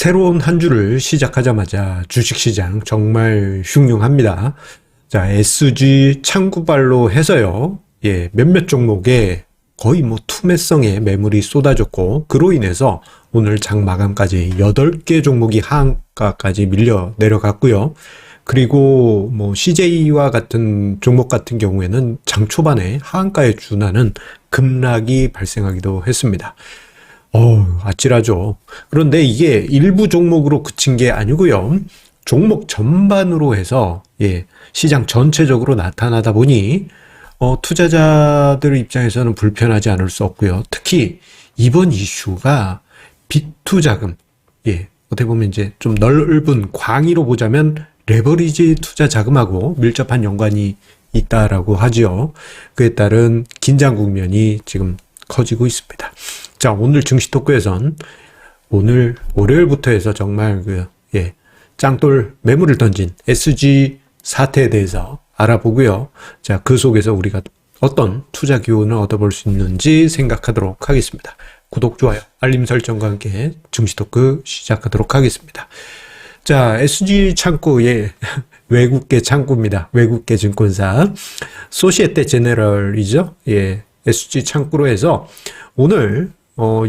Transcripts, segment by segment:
새로운 한 주를 시작하자마자 주식시장 정말 흉흉합니다. 자, SG 창구발로 해서요. 몇몇 종목에 거의 투매성의 매물이 쏟아졌고, 그로 인해서 오늘 장 마감까지 8개 종목이 하한가까지 밀려 내려갔고요. 그리고 CJ와 같은 종목 같은 경우에는 장 초반에 하한가에 준하는 급락이 발생하기도 했습니다. 아찔하죠. 그런데 이게 일부 종목으로 그친 게 아니고요. 종목 전반으로 해서 시장 전체적으로 나타나다 보니 투자자들 입장에서는 불편하지 않을 수 없고요. 특히 이번 이슈가 빅투자금, 어떻게 보면 이제 좀 넓은 광의로 보자면 레버리지 투자 자금하고 밀접한 연관이 있다라고 하죠. 그에 따른 긴장 국면이 지금 커지고 있습니다. 자, 오늘 증시 토크에선 오늘 월요일부터 해서 정말 짱돌 매물을 던진 SG 사태에 대해서 알아보고요. 자, 그 속에서 우리가 어떤 투자 기운을 얻어볼 수 있는지 생각하도록 하겠습니다. 구독, 좋아요, 알림 설정과 함께 증시 토크 시작하도록 하겠습니다. 자, SG 창구의 외국계 창구입니다. 외국계 증권사 소시에테 제네럴이죠. SG 창구로 해서 오늘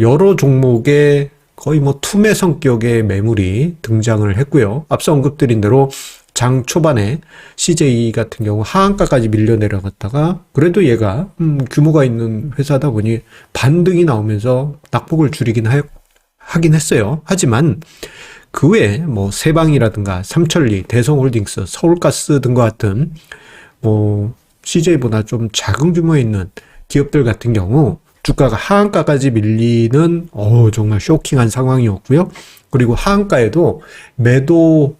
여러 종목에 거의 투매 성격의 매물이 등장을 했고요. 앞서 언급드린 대로 장 초반에 CJ 같은 경우 하한가까지 밀려 내려갔다가 그래도 얘가 규모가 있는 회사다 보니 반등이 나오면서 낙폭을 줄이긴 하긴 했어요. 하지만 그 외에 세방이라든가 삼천리, 대성홀딩스, 서울가스 등과 같은 CJ보다 좀 작은 규모에 있는 기업들 같은 경우 주가가 하한가까지 밀리는 정말 쇼킹한 상황이었고요. 그리고 하한가에도 매도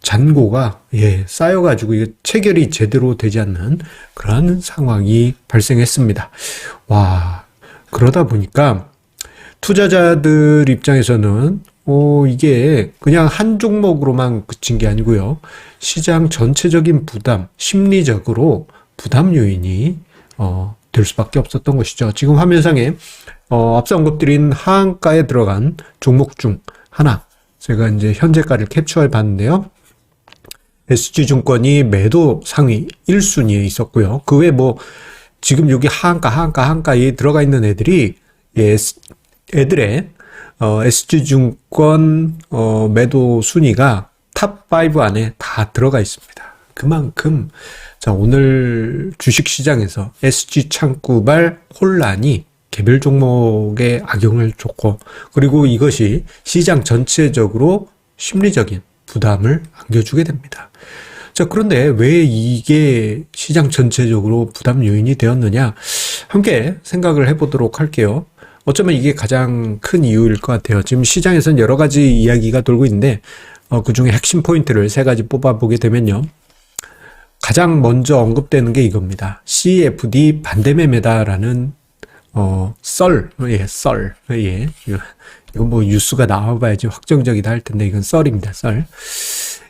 잔고가 쌓여가지고 이게 체결이 제대로 되지 않는 그런 상황이 발생했습니다. 와, 그러다 보니까 투자자들 입장에서는 이게 그냥 한 종목으로만 그친 게 아니고요. 시장 전체적인 부담, 심리적으로 부담 요인이 될 수밖에 없었던 것이죠. 지금 화면상에 앞서 언급드린 하한가에 들어간 종목 중 하나, 제가 이제 현재가를 캡처해 봤는데요. SG증권이 매도 상위 1순위에 있었고요. 그 외에 지금 여기 하한가에 들어가 있는 애들이 애들의 SG증권 매도 순위가 탑5 안에 다 들어가 있습니다. 그만큼 자, 오늘 주식시장에서 SG 창구발 혼란이 개별 종목에 악영을 줬고, 그리고 이것이 시장 전체적으로 심리적인 부담을 안겨주게 됩니다. 자, 그런데 왜 이게 시장 전체적으로 부담 요인이 되었느냐? 함께 생각을 해보도록 할게요. 어쩌면 이게 가장 큰 이유일 것 같아요. 지금 시장에서는 여러 가지 이야기가 돌고 있는데, 그 중에 핵심 포인트를 3가지 뽑아보게 되면요. 가장 먼저 언급되는 게 이겁니다. CFD 반대매매다라는 썰. 이거 뉴스가 나와봐야지 확정적이다 할 텐데 이건 썰입니다. 썰.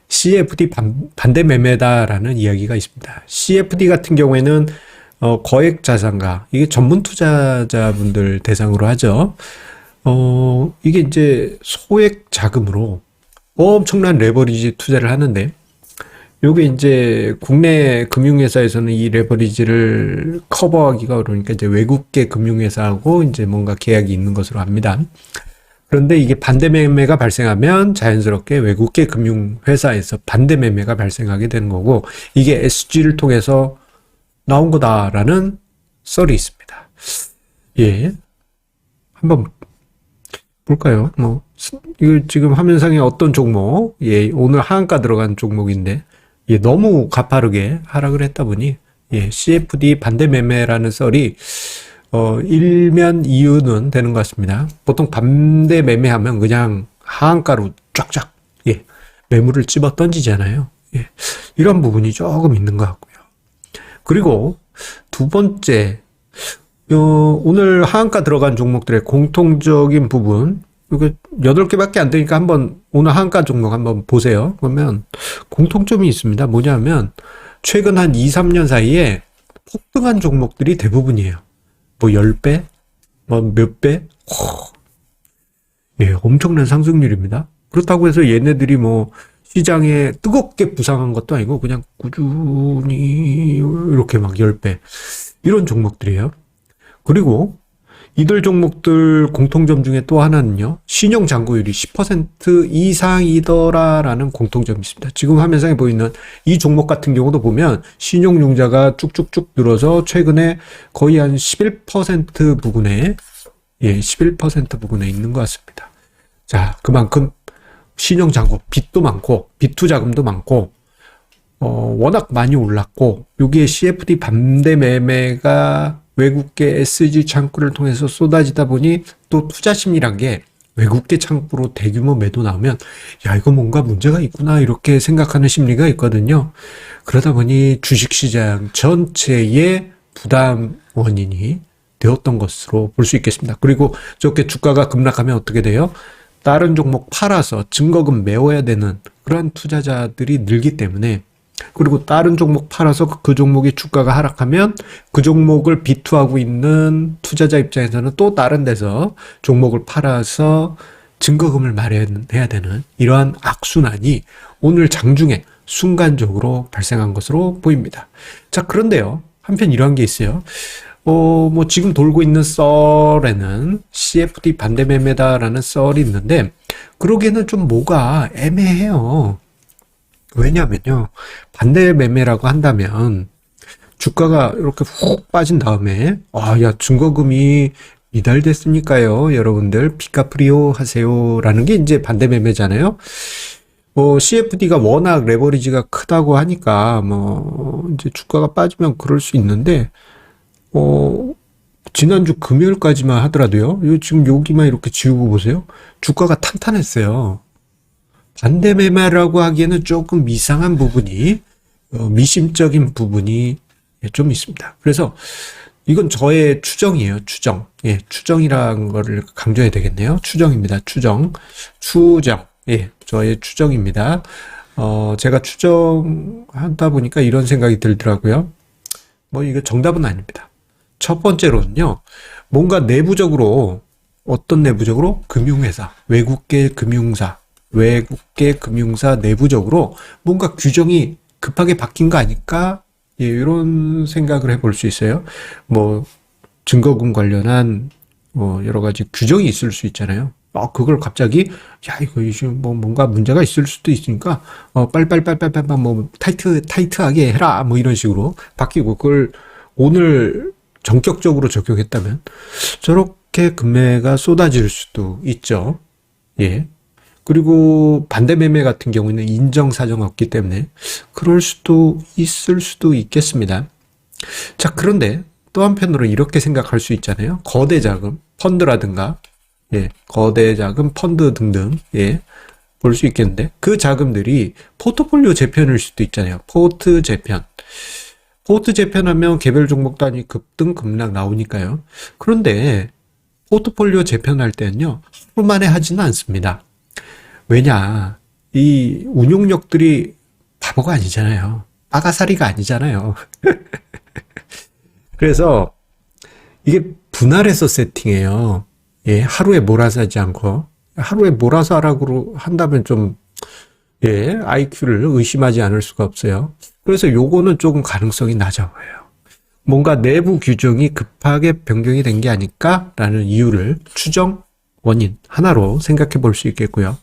CFD 반대매매다라는 이야기가 있습니다. CFD 같은 경우에는 거액자산가, 이게 전문 투자자분들 대상으로 하죠. 이게 이제 소액 자금으로 엄청난 레버리지 투자를 하는데, 요게 이제 국내 금융회사에서는 이 레버리지를 커버하기가 어려우니까 이제 외국계 금융회사하고 이제 뭔가 계약이 있는 것으로 합니다. 그런데 이게 반대매매가 발생하면 자연스럽게 외국계 금융회사에서 반대매매가 발생하게 되는 거고, 이게 SG를 통해서 나온 거다라는 썰이 있습니다. 한번 볼까요? 이거 지금 화면상에 어떤 종목, 오늘 하한가 들어간 종목인데, 너무 가파르게 하락을 했다 보니, CFD 반대매매라는 썰이, 일면 이유는 되는 것 같습니다. 보통 반대매매하면 그냥 하한가로 쫙쫙, 매물을 집어 던지잖아요. 이런 부분이 조금 있는 것 같고요. 그리고 두 번째, 오늘 하한가 들어간 종목들의 공통적인 부분, 이거 8개밖에 안 되니까 한번 오늘 하한가 종목 한번 보세요. 그러면 공통점이 있습니다. 뭐냐면 최근 한 2, 3년 사이에 폭등한 종목들이 대부분이에요. 10배? 몇 배? 예, 엄청난 상승률입니다. 그렇다고 해서 얘네들이 뭐 시장에 뜨겁게 부상한 것도 아니고 그냥 꾸준히 이렇게 막 10배 이런 종목들이에요. 그리고 이들 종목들 공통점 중에 또 하나는요, 신용 잔고율이 10% 이상이더라라는 공통점이 있습니다. 지금 화면상에 보이는 이 종목 같은 경우도 보면 신용융자가 쭉쭉쭉 늘어서 최근에 거의 한 11% 부근에, 예, 11% 부근에 있는 것 같습니다. 자, 그만큼 신용 잔고, 빚도 많고, 빚 투자금도 많고, 워낙 많이 올랐고, 여기에 CFD 반대 매매가 외국계 SG 창구를 통해서 쏟아지다 보니 또 투자 심리란 게 외국계 창구로 대규모 매도 나오면 야, 이거 뭔가 문제가 있구나 이렇게 생각하는 심리가 있거든요. 그러다 보니 주식시장 전체의 부담 원인이 되었던 것으로 볼 수 있겠습니다. 그리고 저렇게 주가가 급락하면 어떻게 돼요? 다른 종목 팔아서 증거금 메워야 되는 그런 투자자들이 늘기 때문에, 그리고 다른 종목 팔아서 그 종목의 주가가 하락하면 그 종목을 비투하고 있는 투자자 입장에서는 또 다른 데서 종목을 팔아서 증거금을 마련해야 되는 이러한 악순환이 오늘 장중에 순간적으로 발생한 것으로 보입니다. 자, 그런데요, 한편 이러한 게 있어요. 뭐 지금 돌고 있는 썰에는 CFD 반대 매매다라는 썰이 있는데, 그러기에는 좀 뭐가 애매해요. 왜냐면요, 반대 매매라고 한다면 주가가 이렇게 훅 빠진 다음에 야, 증거금이 미달됐으니까요, 여러분들 피카프리오 하세요라는 게 이제 반대 매매잖아요. CFD가 워낙 레버리지가 크다고 하니까 뭐 이제 주가가 빠지면 그럴 수 있는데, 지난주 금요일까지만 하더라도요, 지금 여기만 이렇게 지우고 보세요. 주가가 탄탄했어요. 반대 매매라고 하기에는 조금 이상한 부분이, 미심적인 부분이 좀 있습니다. 그래서 이건 저의 추정이에요. 추정. 예, 추정이라는 거를 강조해야 되겠네요. 추정입니다. 추정. 예, 저의 추정입니다. 제가 추정하다 보니까 이런 생각이 들더라고요. 뭐 이거 정답은 아닙니다. 첫 번째로는요, 뭔가 내부적으로, 어떤 내부적으로? 금융회사, 외국계 금융사 내부적으로 뭔가 규정이 급하게 바뀐 거 아닐까? 예, 이런 생각을 해볼 수 있어요. 뭐, 증거금 관련한, 여러 가지 규정이 있을 수 있잖아요. 그걸 갑자기, 야, 이거 지금 뭐 뭔가 문제가 있을 수도 있으니까, 빨빨빨빨빨빨, 뭐, 타이트하게 해라. 뭐 이런 식으로 바뀌고, 그걸 오늘 전격적으로 적용했다면, 저렇게 금매가 쏟아질 수도 있죠. 예. 그리고 반대 매매 같은 경우에는 인정사정이 없기 때문에 그럴 수도 있을 수도 있겠습니다. 자, 그런데 또 한편으로 이렇게 생각할 수 있잖아요. 거대 자금, 펀드라든가, 예, 거대 자금, 펀드 등등, 예, 볼 수 있겠는데, 그 자금들이 포트폴리오 재편일 수도 있잖아요. 포트 재편하면 개별 종목 단위 급등, 급락 나오니까요. 그런데 포트폴리오 재편할 때는요, 하루 만에 하지는 않습니다. 왜냐, 이 운용력들이 바보가 아니잖아요. 빠가사리가 아니잖아요. 그래서 이게 분할해서 세팅해요. 예, 하루에 몰아서 하지 않고, 하루에 몰아서 하라고 한다면 좀, 예, IQ를 의심하지 않을 수가 없어요. 그래서 요거는 조금 가능성이 낮아 보여요. 뭔가 내부 규정이 급하게 변경이 된 게 아닐까라는 이유를 추정 원인 하나로 생각해 볼 수 있겠고요.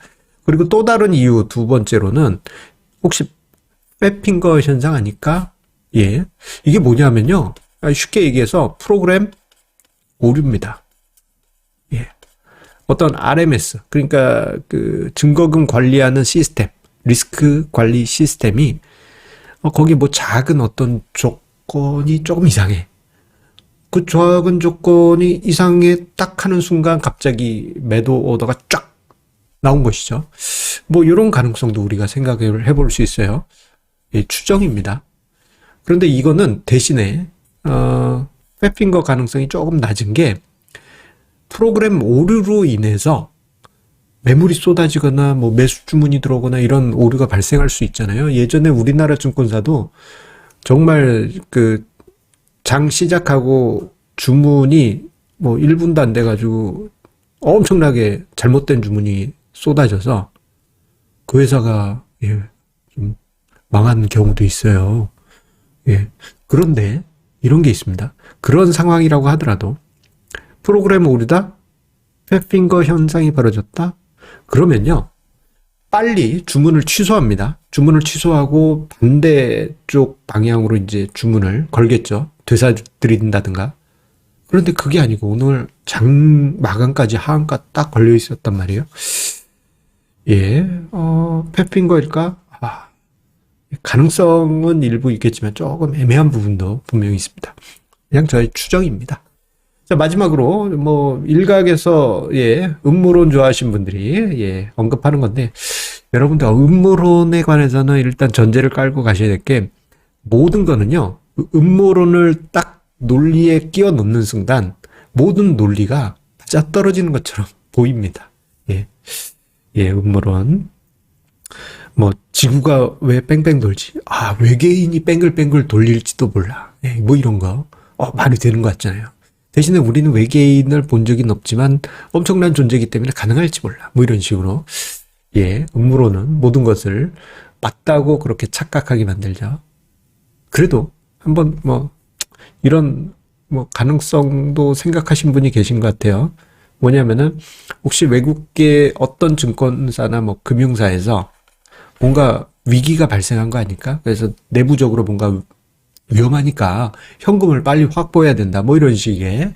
그리고 또 다른 이유 두 번째로는 혹시 팻핑거 현상 아닐까? 예. 이게 뭐냐면요, 쉽게 얘기해서 프로그램 오류입니다. 예. 어떤 RMS, 그러니까 그 증거금 관리하는 시스템, 리스크 관리 시스템이 거기 뭐 작은 어떤 조건이 조금 이상해. 그 작은 조건이 이상해 딱 하는 순간 갑자기 매도 오더가 쫙 나온 것이죠. 뭐 이런 가능성도 우리가 생각을 해볼 수 있어요. 예, 추정입니다. 그런데 이거는 대신에 팻핑거 가능성이 조금 낮은 게, 프로그램 오류로 인해서 매물이 쏟아지거나 뭐 매수 주문이 들어오거나 이런 오류가 발생할 수 있잖아요. 예전에 우리나라 증권사도 정말 그 장 시작하고 주문이 뭐 1분도 안 돼가지고 엄청나게 잘못된 주문이 쏟아져서 그 회사가 좀 망한 경우도 있어요. 그런데 이런 게 있습니다. 그런 상황이라고 하더라도 프로그램 오류다, 팻핑거 현상이 벌어졌다. 그러면요, 빨리 주문을 취소합니다. 주문을 취소하고 반대쪽 방향으로 이제 주문을 걸겠죠. 되사드린다든가. 그런데 그게 아니고 오늘 장 마감까지 하한가 딱 걸려 있었단 말이에요. 팻핑거일까? 가능성은 일부 있겠지만 조금 애매한 부분도 분명히 있습니다. 그냥 저의 추정입니다. 자, 마지막으로 뭐 일각에서 음모론 좋아하시는 분들이 언급하는 건데, 여러분들 음모론에 관해서는 일단 전제를 깔고 가셔야 될 게, 모든 거는요 음모론을 딱 논리에 끼워 넣는 순간 모든 논리가 맞아떨어지는 것처럼 보입니다. 음모론. 뭐 지구가 왜 뺑뺑 돌지? 외계인이 뺑글뺑글 돌릴지도 몰라. 뭐 이런 거 말이 되는 것 같잖아요. 대신에 우리는 외계인을 본 적은 없지만 엄청난 존재이기 때문에 가능할지 몰라. 뭐 이런 식으로 음모론은 모든 것을 맞다고 그렇게 착각하게 만들죠. 그래도 한번 뭐 이런 뭐 가능성도 생각하신 분이 계신 것 같아요. 뭐냐면은 혹시 외국계 어떤 증권사나 뭐 금융사에서 뭔가 위기가 발생한 거 아닐까? 그래서 내부적으로 뭔가 위험하니까 현금을 빨리 확보해야 된다. 뭐 이런 식의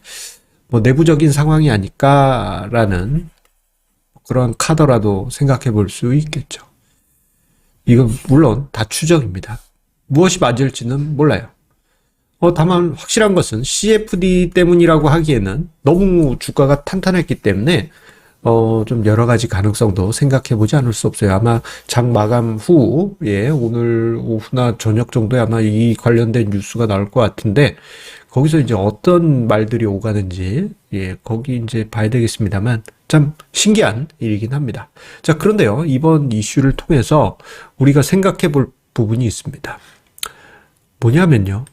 뭐 내부적인 상황이 아닐까라는 그런 카더라도 생각해 볼 수 있겠죠. 이건 물론 다 추정입니다. 무엇이 맞을지는 몰라요. 다만 확실한 것은 CFD 때문이라고 하기에는 너무 주가가 탄탄했기 때문에 좀 여러 가지 가능성도 생각해 보지 않을 수 없어요. 아마 장 마감 후, 오늘 오후나 저녁 정도에 아마 이 관련된 뉴스가 나올 것 같은데, 거기서 이제 어떤 말들이 오가는지, 거기 이제 봐야 되겠습니다만, 참 신기한 일이긴 합니다. 자, 그런데요, 이번 이슈를 통해서 우리가 생각해 볼 부분이 있습니다. 뭐냐면요,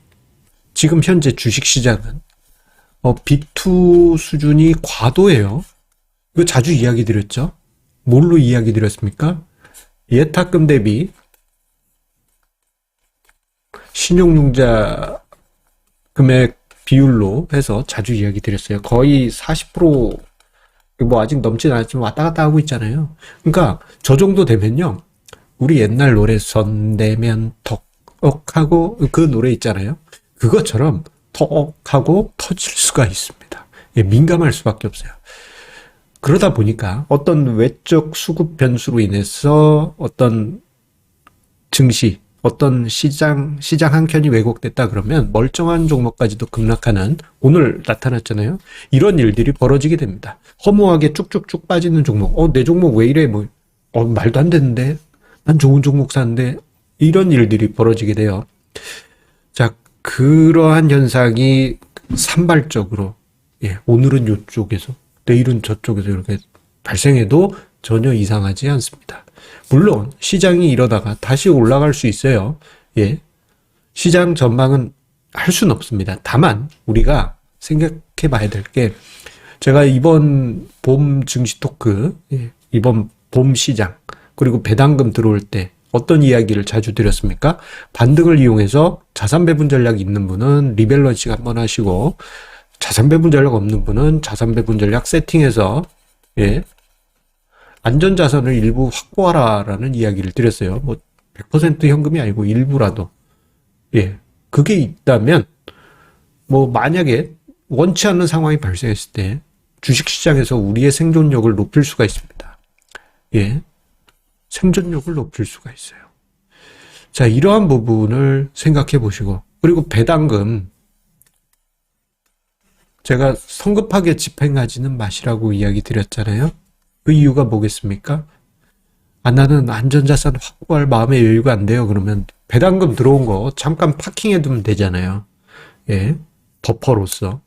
지금 현재 주식시장은 B2 수준이 과도해요. 이거 자주 이야기 드렸죠? 뭘로 이야기 드렸습니까? 예탁금 대비 신용융자 금액 비율로 해서 자주 이야기 드렸어요. 거의 40%, 뭐 아직 넘진 않았지만 왔다 갔다 하고 있잖아요. 그러니까 저 정도 되면요, 우리 옛날 노래 선대면 턱하고 그 노래 있잖아요. 그것처럼 턱하고 터질 수가 있습니다. 민감할 수밖에 없어요. 그러다 보니까 어떤 외적 수급 변수로 인해서 어떤 증시, 어떤 시장 한 켠이 왜곡됐다 그러면 멀쩡한 종목까지도 급락하는, 오늘 나타났잖아요. 이런 일들이 벌어지게 됩니다. 허무하게 쭉쭉쭉 빠지는 종목, 내 종목 왜 이래? 뭐, 말도 안 되는데? 난 좋은 종목 샀는데? 이런 일들이 벌어지게 돼요. 자, 그러한 현상이 산발적으로, 오늘은 이쪽에서, 내일은 저쪽에서 이렇게 발생해도 전혀 이상하지 않습니다. 물론 시장이 이러다가 다시 올라갈 수 있어요. 시장 전망은 할 수는 없습니다. 다만 우리가 생각해 봐야 될 게, 제가 이번 봄 증시 토크, 이번 봄 시장, 그리고 배당금 들어올 때 어떤 이야기를 자주 드렸습니까? 반등을 이용해서 자산 배분 전략이 있는 분은 리밸런싱 한번 하시고, 자산 배분 전략 없는 분은 자산 배분 전략 세팅해서 안전자산을 일부 확보하라라는 이야기를 드렸어요. 뭐 100% 현금이 아니고 일부라도. 그게 있다면, 뭐 만약에 원치 않는 상황이 발생했을 때 주식시장에서 우리의 생존력을 높일 수가 있습니다. 생존력을 높일 수가 있어요. 자, 이러한 부분을 생각해 보시고, 그리고 배당금, 제가 성급하게 집행하지는 마시라고 이야기 드렸잖아요. 그 이유가 뭐겠습니까? 나는 안전자산 확보할 마음의 여유가 안 돼요. 그러면 배당금 들어온 거 잠깐 파킹해 두면 되잖아요. 버퍼로서.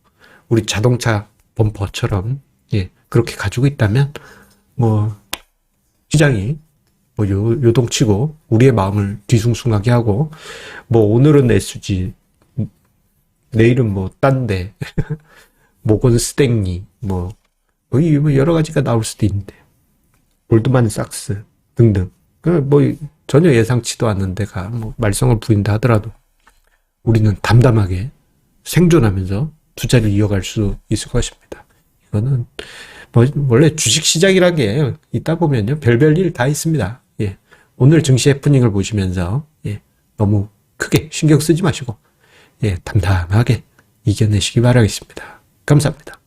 우리 자동차 범퍼처럼, 그렇게 가지고 있다면, 뭐, 시장이, 뭐, 요동치고, 우리의 마음을 뒤숭숭하게 하고, 뭐, 오늘은 SG, 내일은 뭐, 딴 데, 모건 스탠리, 뭐, 거의 뭐 여러 가지가 나올 수도 있는데. 골드만삭스 등등. 뭐 전혀 예상치도 않는 데가 뭐 말썽을 부린다 하더라도 우리는 담담하게 생존하면서 투자를 이어갈 수 있을 것입니다. 이거는 뭐 원래 주식시장이란 게 있다 보면요 별별 일 다 있습니다. 예. 오늘 증시 해프닝을 보시면서 예. 너무 크게 신경 쓰지 마시고 예. 담담하게 이겨내시기 바라겠습니다. 감사합니다.